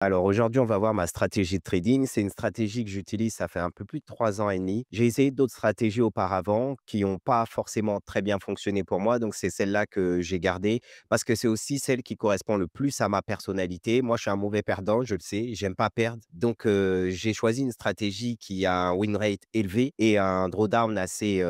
Alors aujourd'hui, on va voir ma stratégie de trading. C'est une stratégie que j'utilise, ça fait un peu plus de 3 ans et demi. J'ai essayé d'autres stratégies auparavant qui n'ont pas forcément très bien fonctionné pour moi. Donc, c'est celle-là que j'ai gardée parce que c'est aussi celle qui correspond le plus à ma personnalité. Moi, je suis un mauvais perdant, je le sais, j'aime pas perdre. Donc, j'ai choisi une stratégie qui a un win rate élevé et un drawdown assez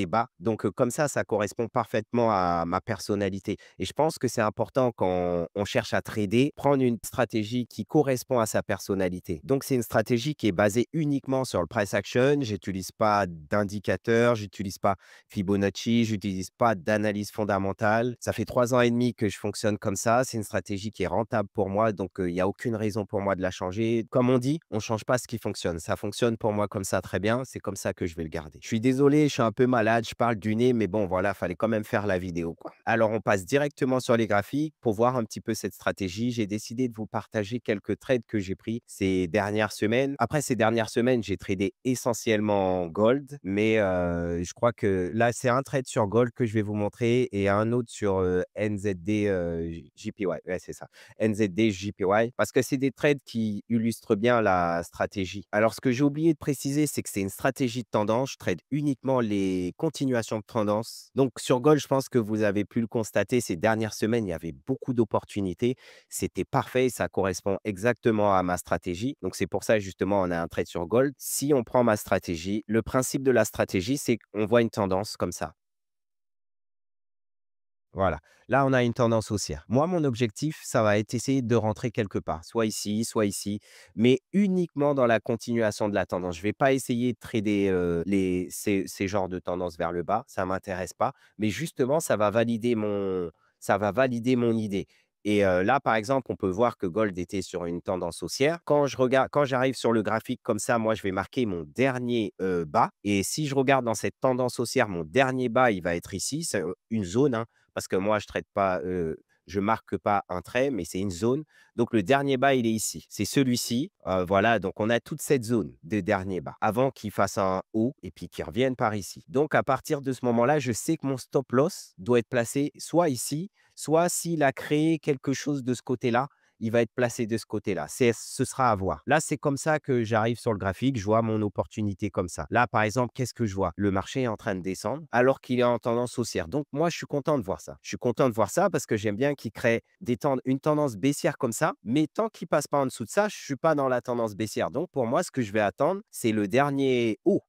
bas. Donc, comme ça correspond parfaitement à ma personnalité. Et je pense que c'est important quand on cherche à trader, prendre une stratégie qui correspond à sa personnalité. Donc, c'est une stratégie qui est basée uniquement sur le price action. J'utilise pas d'indicateurs, j'utilise pas Fibonacci, j'utilise pas d'analyse fondamentale. Ça fait 3 ans et demi que je fonctionne comme ça. C'est une stratégie qui est rentable pour moi, donc il y a aucune raison pour moi de la changer. Comme on dit, on change pas ce qui fonctionne. Ça fonctionne pour moi comme ça très bien. C'est comme ça que je vais le garder. Je suis désolé, je suis un peu malade, je parle du nez, mais bon, voilà, fallait quand même faire la vidéo, quoi. Alors, on passe directement sur les graphiques pour voir un petit peu cette stratégie. J'ai décidé de vous partager quelques trades que j'ai pris ces dernières semaines. Après ces dernières semaines, j'ai tradé essentiellement gold, mais je crois que là, c'est un trade sur gold que je vais vous montrer et un autre sur NZD JPY. Ouais, c'est ça. NZD JPY, parce que c'est des trades qui illustrent bien la stratégie. Alors, ce que j'ai oublié de préciser, c'est que c'est une stratégie de tendance. Je trade uniquement les continuations de tendance. Donc, sur Gold, je pense que vous avez pu le constater ces dernières semaines, il y avait beaucoup d'opportunités. C'était parfait, ça correspond exactement à ma stratégie. Donc, c'est pour ça, justement, on a un trade sur Gold. Si on prend ma stratégie, le principe de la stratégie, c'est qu'on voit une tendance comme ça. Voilà. Là, on a une tendance haussière. Moi, mon objectif, ça va être essayer de rentrer quelque part, soit ici, mais uniquement dans la continuation de la tendance. Je ne vais pas essayer de trader ces genres de tendances vers le bas, ça ne m'intéresse pas, mais justement, ça va valider mon idée. Et là, par exemple, on peut voir que Gold était sur une tendance haussière. Quand j'arrive sur le graphique comme ça, moi, je vais marquer mon dernier bas. Et si je regarde dans cette tendance haussière, mon dernier bas, il va être ici. C'est une zone, hein, parce que moi, je traite pas, je marque pas un trait, mais c'est une zone. Donc, le dernier bas, il est ici. C'est celui-ci. Voilà, donc on a toute cette zone de dernier bas avant qu'il fasse un haut et puis qu'il revienne par ici. Donc, à partir de ce moment-là, je sais que mon stop loss doit être placé soit ici, soit s'il a créé quelque chose de ce côté-là, il va être placé de ce côté-là. Ce sera à voir. Là, c'est comme ça que j'arrive sur le graphique, je vois mon opportunité comme ça. Là, par exemple, qu'est-ce que je vois? Le marché est en train de descendre alors qu'il est en tendance haussière. Donc, moi, je suis content de voir ça. Je suis content de voir ça parce que j'aime bien qu'il crée une tendance baissière comme ça. Mais tant qu'il passe pas en dessous de ça, je suis pas dans la tendance baissière. Donc, pour moi, ce que je vais attendre, c'est le dernier haut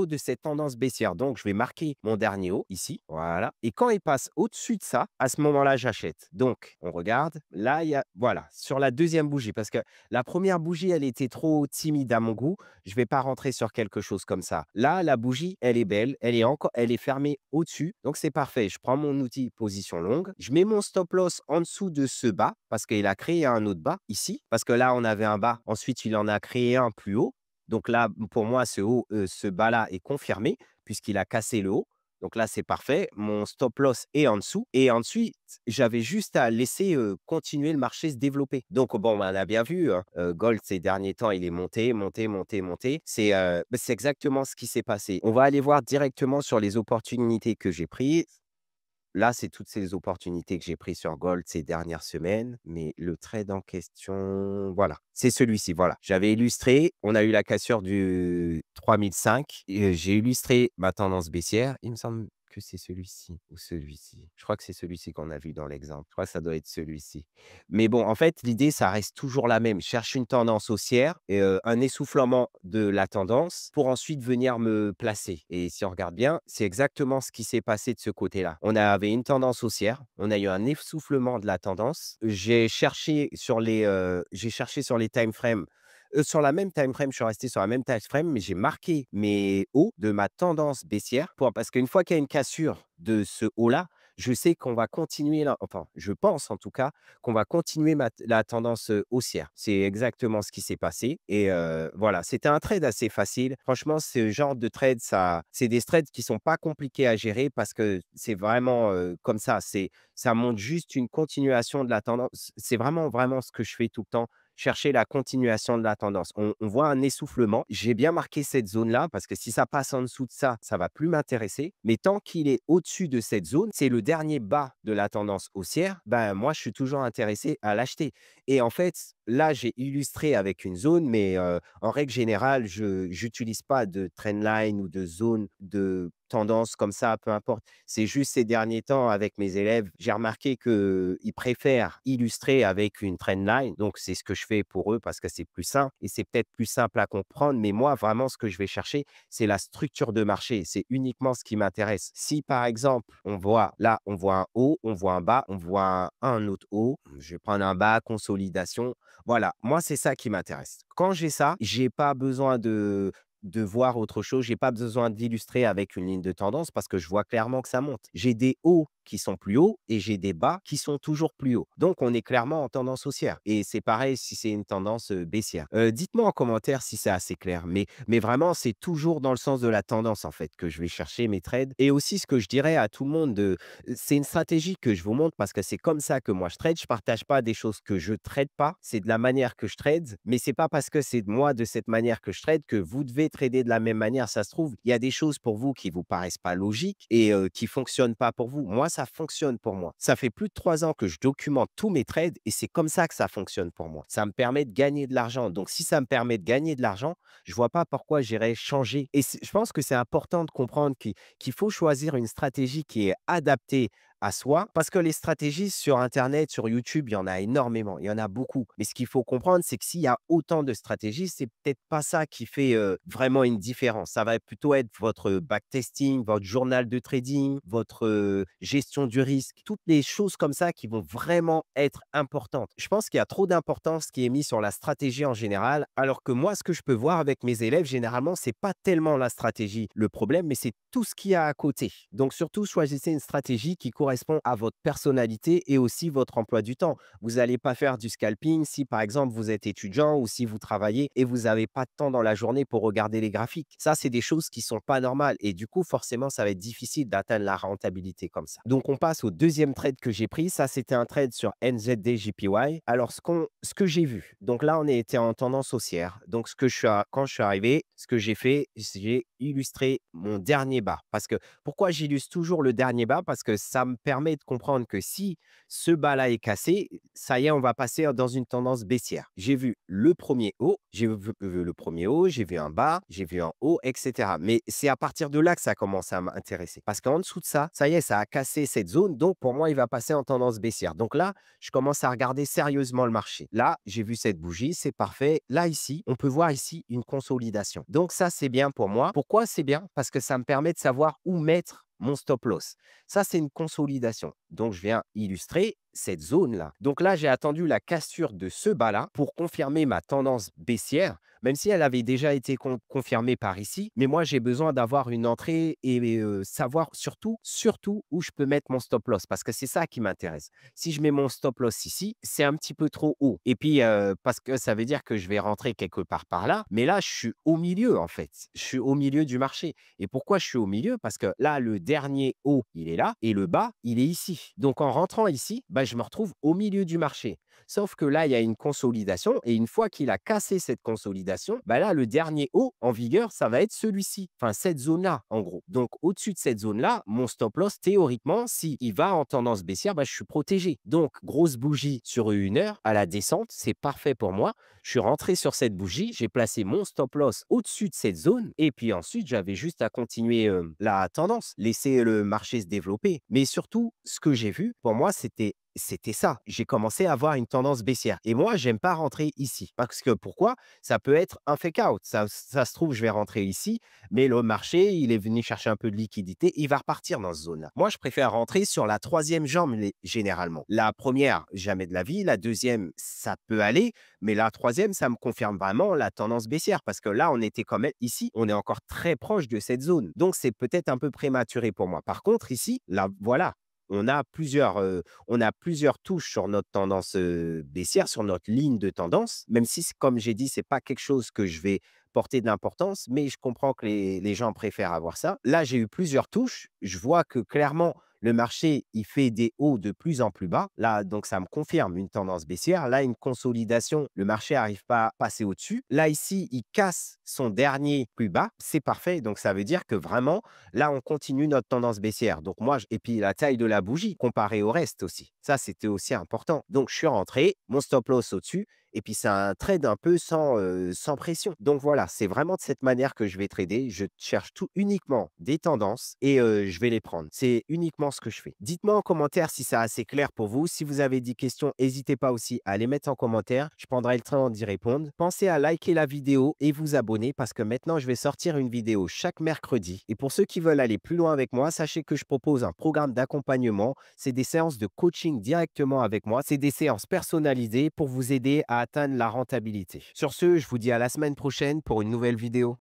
de cette tendance baissière. Donc, je vais marquer mon dernier haut ici. Voilà. Et quand il passe au-dessus de ça, à ce moment-là, j'achète. Donc, on regarde. Là, il y a, voilà, sur la deuxième bougie, parce que la première bougie, elle était trop timide à mon goût. Je ne vais pas rentrer sur quelque chose comme ça. Là, la bougie, elle est belle. Elle est fermée au-dessus. Donc, c'est parfait. Je prends mon outil position longue. Je mets mon stop loss en dessous de ce bas parce qu'il a créé un autre bas ici. Parce que là, on avait un bas. Ensuite, il en a créé un plus haut. Donc là, pour moi, ce bas-là est confirmé puisqu'il a cassé le haut. Donc là, c'est parfait. Mon stop loss est en dessous. Et ensuite, j'avais juste à laisser continuer le marché se développer. Donc, bon, on a bien vu, hein, Gold, ces derniers temps, il est monté, monté, monté, monté. C'est exactement ce qui s'est passé. On va aller voir directement sur les opportunités que j'ai prises. Là, c'est toutes ces opportunités que j'ai prises sur Gold ces dernières semaines, mais le trade en question, voilà, c'est celui-ci, voilà. J'avais illustré, on a eu la cassure du 3005 et j'ai illustré ma tendance baissière. Il me semble que c'est celui-ci ou celui-ci. Je crois que c'est celui-ci qu'on a vu dans l'exemple. Je crois que ça doit être celui-ci. Mais bon, en fait, l'idée, ça reste toujours la même. Je cherche une tendance haussière et un essoufflement de la tendance pour ensuite venir me placer. Et si on regarde bien, c'est exactement ce qui s'est passé de ce côté-là. On avait une tendance haussière, on a eu un essoufflement de la tendance. J'ai cherché sur les time frames. Sur la même time frame, je suis resté sur la même time frame, mais j'ai marqué mes hauts de ma tendance baissière parce qu'une fois qu'il y a une cassure de ce haut-là, je sais qu'on va continuer là, enfin, je pense en tout cas qu'on va continuer la tendance haussière. C'est exactement ce qui s'est passé. Et voilà, c'était un trade assez facile. Franchement, ce genre de trade, c'est des trades qui sont pas compliqués à gérer parce que c'est vraiment comme ça. Ça montre juste une continuation de la tendance. C'est vraiment, vraiment ce que je fais tout le temps. chercher la continuation de la tendance. On voit un essoufflement. J'ai bien marqué cette zone-là parce que si ça passe en dessous de ça, ça va plus m'intéresser. Mais tant qu'il est au-dessus de cette zone, c'est le dernier bas de la tendance haussière, ben, moi, je suis toujours intéressé à l'acheter. Et en fait, là, j'ai illustré avec une zone, mais en règle générale, je n'utilise pas de trendline ou de zone de tendance comme ça, peu importe. C'est juste ces derniers temps avec mes élèves, j'ai remarqué qu'ils préfèrent illustrer avec une trendline. Donc, c'est ce que je fais pour eux parce que c'est plus simple et c'est peut-être plus simple à comprendre. Mais moi, vraiment, ce que je vais chercher, c'est la structure de marché. C'est uniquement ce qui m'intéresse. Si, par exemple, on voit là, on voit un haut, on voit un bas, on voit un autre haut, je vais prendre un bas, consolidation. Voilà, moi, c'est ça qui m'intéresse. Quand j'ai ça, j'ai pas besoin de voir autre chose. J'ai pas besoin d'illustrer avec une ligne de tendance parce que je vois clairement que ça monte. J'ai des hauts qui sont plus hauts et j'ai des bas qui sont toujours plus hauts. Donc, on est clairement en tendance haussière et c'est pareil si c'est une tendance, baissière. Dites-moi en commentaire si c'est assez clair, mais vraiment, c'est toujours dans le sens de la tendance, en fait, que je vais chercher mes trades et aussi ce que je dirais à tout le monde c'est une stratégie que je vous montre parce que c'est comme ça que moi je trade. Je partage pas des choses que je trade pas. C'est de la manière que je trade, mais c'est pas parce que c'est de moi de cette manière que je trade que vous devez trader de la même manière. Ça se trouve, il y a des choses pour vous qui vous paraissent pas logiques et qui fonctionnent pas pour vous. Moi, ça fonctionne pour moi. Ça fait plus de 3 ans que je documente tous mes trades et c'est comme ça que ça fonctionne pour moi. Ça me permet de gagner de l'argent. Donc, si ça me permet de gagner de l'argent, je vois pas pourquoi j'irais changer. Et je pense que c'est important de comprendre qu'il faut choisir une stratégie qui est adaptée à soi, parce que les stratégies sur Internet, sur YouTube, il y en a énormément, il y en a beaucoup. Mais ce qu'il faut comprendre, c'est que s'il y a autant de stratégies, c'est peut-être pas ça qui fait vraiment une différence. Ça va plutôt être votre backtesting, votre journal de trading, votre gestion du risque, toutes les choses comme ça qui vont vraiment être importantes. Je pense qu'il y a trop d'importance qui est mise sur la stratégie en général, alors que moi, ce que je peux voir avec mes élèves, généralement, c'est pas tellement la stratégie le problème, mais c'est tout ce qu'il y a à côté. Donc surtout, choisissez une stratégie qui correspond à votre personnalité et aussi votre emploi du temps. Vous n'allez pas faire du scalping si, par exemple, vous êtes étudiant ou si vous travaillez et vous n'avez pas de temps dans la journée pour regarder les graphiques. Ça, c'est des choses qui sont pas normales et du coup, forcément, ça va être difficile d'atteindre la rentabilité comme ça. Donc, on passe au deuxième trade que j'ai pris. Ça, c'était un trade sur NZD-JPY. Alors, ce que j'ai vu, donc là, on était en tendance haussière. Donc, quand je suis arrivé, ce que j'ai fait, j'ai illustré mon dernier bas. Parce que pourquoi j'illustre toujours le dernier bas? Parce que ça me permet de comprendre que si ce bas-là est cassé, ça y est, on va passer dans une tendance baissière. J'ai vu le premier haut, j'ai vu un bas, j'ai vu un haut, etc. Mais c'est à partir de là que ça commence à m'intéresser. Parce qu'en dessous de ça, ça y est, ça a cassé cette zone. Donc, pour moi, il va passer en tendance baissière. Donc là, je commence à regarder sérieusement le marché. Là, j'ai vu cette bougie, c'est parfait. Là, ici, on peut voir ici une consolidation. Donc ça, c'est bien pour moi. Pourquoi c'est bien? Parce que ça me permet de savoir où mettre mon stop loss. Ça, c'est une consolidation. Donc, je viens illustrer cette zone-là. Donc là, j'ai attendu la cassure de ce bas-là pour confirmer ma tendance baissière, même si elle avait déjà été confirmée par ici. Mais moi, j'ai besoin d'avoir une entrée et savoir surtout où je peux mettre mon stop loss parce que c'est ça qui m'intéresse. Si je mets mon stop loss ici, c'est un petit peu trop haut. Et puis, parce que ça veut dire que je vais rentrer quelque part par là. Mais là, je suis au milieu, en fait. Je suis au milieu du marché. Et pourquoi je suis au milieu? Parce que là, le dernier haut, il est là et le bas, il est ici. Donc, en rentrant ici, bah, je me retrouve au milieu du marché. Sauf que là, il y a une consolidation et une fois qu'il a cassé cette consolidation, bah là, le dernier haut en vigueur, ça va être celui-ci. Enfin, cette zone-là, en gros. Donc, au-dessus de cette zone-là, mon stop loss, théoriquement, s'il va en tendance baissière, bah, je suis protégé. Donc, grosse bougie sur une heure à la descente, c'est parfait pour moi. Je suis rentré sur cette bougie, j'ai placé mon stop loss au-dessus de cette zone et puis ensuite, j'avais juste à continuer la tendance, laisser le marché se développer. Mais surtout, ce que j'ai vu, pour moi, c'était ça. J'ai commencé à avoir une tendance baissière. Et moi, j'aime pas rentrer ici. Parce que pourquoi? Ça peut être un fake out. Ça se trouve, je vais rentrer ici, mais le marché, il est venu chercher un peu de liquidité, il va repartir dans ce zone-là. Moi, je préfère rentrer sur la troisième jambe, généralement. La première, jamais de la vie. La deuxième, ça peut aller. Mais la troisième, ça me confirme vraiment la tendance baissière. Parce que là, on était quand même ici, on est encore très proche de cette zone. Donc, c'est peut-être un peu prématuré pour moi. Par contre, ici, là, voilà. On a plusieurs touches sur notre tendance, baissière, sur notre ligne de tendance, même si comme j'ai dit, c'est pas quelque chose que je vais porter d'importance, mais je comprends que les gens préfèrent avoir ça. Là, j'ai eu plusieurs touches. Je vois que clairement, le marché, il fait des hauts de plus en plus bas. Là, donc ça me confirme une tendance baissière. Là, une consolidation, le marché n'arrive pas à passer au-dessus. Là, ici, il casse son dernier plus bas. C'est parfait. Donc ça veut dire que vraiment, là, on continue notre tendance baissière. Donc moi, et puis la taille de la bougie comparée au reste aussi. Ça, c'était aussi important. Donc je suis rentré, mon stop loss au-dessus. Et puis, c'est un trade un peu sans pression. Donc voilà, c'est vraiment de cette manière que je vais trader. Je cherche tout uniquement des tendances et je vais les prendre. C'est uniquement ce que je fais. Dites-moi en commentaire si c'est assez clair pour vous. Si vous avez des questions, n'hésitez pas aussi à les mettre en commentaire. Je prendrai le temps d'y répondre. Pensez à liker la vidéo et vous abonner parce que maintenant, je vais sortir une vidéo chaque mercredi. Et pour ceux qui veulent aller plus loin avec moi, sachez que je propose un programme d'accompagnement. C'est des séances de coaching directement avec moi. C'est des séances personnalisées pour vous aider à atteindre la rentabilité. Sur ce, je vous dis à la semaine prochaine pour une nouvelle vidéo.